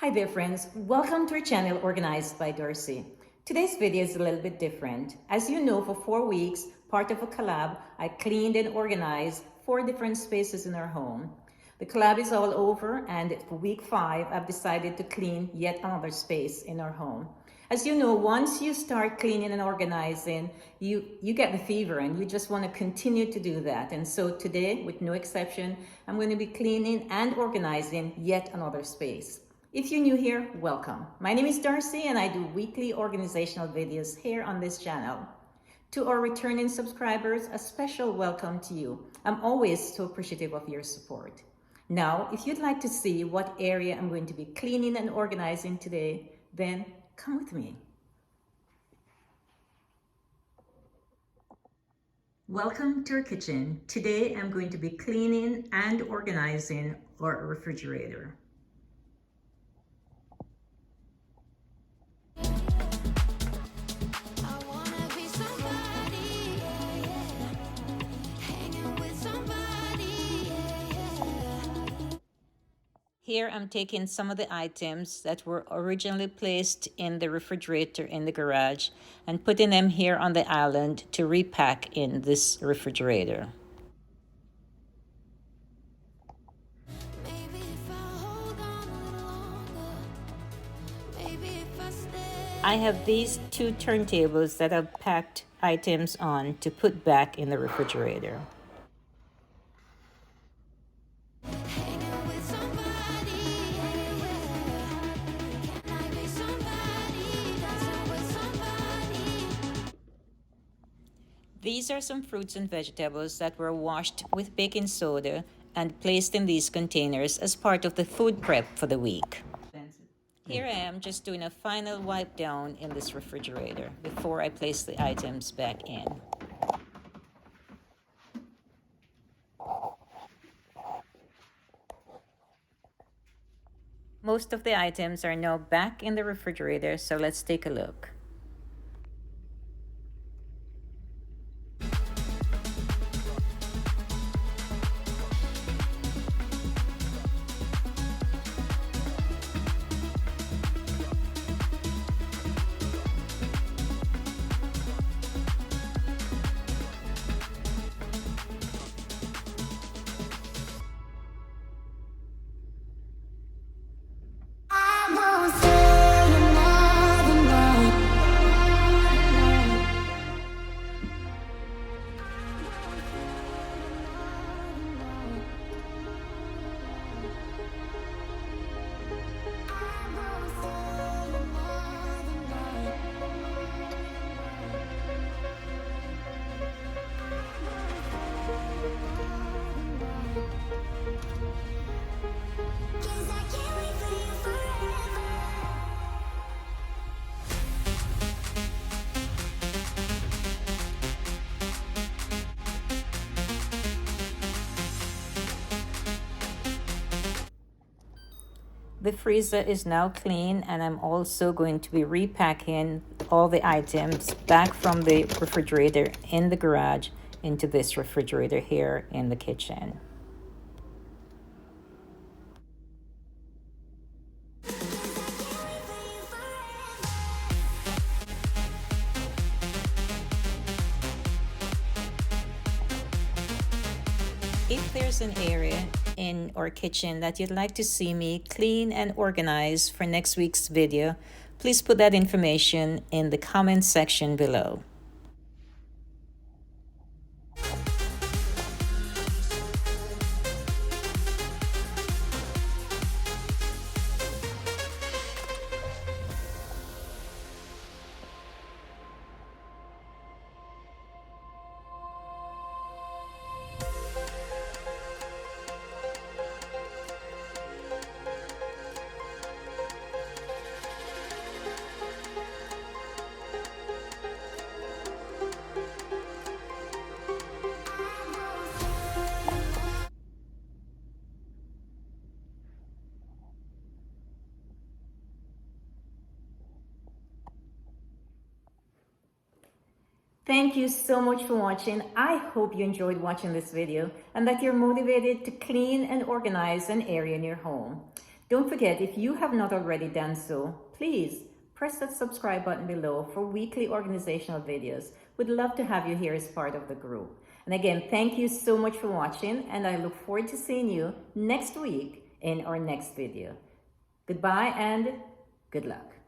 Hi there friends, welcome to our channel Organized by Darci. Today's video is a little bit different. As you know, for 4 weeks, part of a collab, I cleaned and organized 4 different spaces in our home. The collab is all over and for week 5, I've decided to clean yet another space in our home. As you know, once you start cleaning and organizing, you get the fever and you just want to continue to do that. And so today, with no exception, I'm going to be cleaning and organizing yet another space. If you're new here, welcome. My name is Darci and I do weekly organizational videos here on this channel. To our returning subscribers, a special welcome to you. I'm always so appreciative of your support. Now, if you'd like to see what area I'm going to be cleaning and organizing today, then come with me. Welcome to our kitchen. Today I'm going to be cleaning and organizing our refrigerator. Here I'm taking some of the items that were originally placed in the refrigerator in the garage and putting them here on the island to repack in this refrigerator. I have these 2 turntables that I've packed items on to put back in the refrigerator. These are some fruits and vegetables that were washed with baking soda and placed in these containers as part of the food prep for the week. Here I am just doing a final wipe down in this refrigerator before I place the items back in. Most of the items are now back in the refrigerator, so let's take a look. The freezer is now clean and I'm also going to be repacking all the items back from the refrigerator in the garage into this refrigerator here in the kitchen. If there's an area in our kitchen that you'd like to see me clean and organize for next week's video, please put that information in the comment section below. Thank you so much for watching. I hope you enjoyed watching this video and that you're motivated to clean and organize an area in your home. Don't forget, if you have not already done so, please press that subscribe button below for weekly organizational videos. We'd love to have you here as part of the group. And again, thank you so much for watching, and I look forward to seeing you next week in our next video. Goodbye and good luck.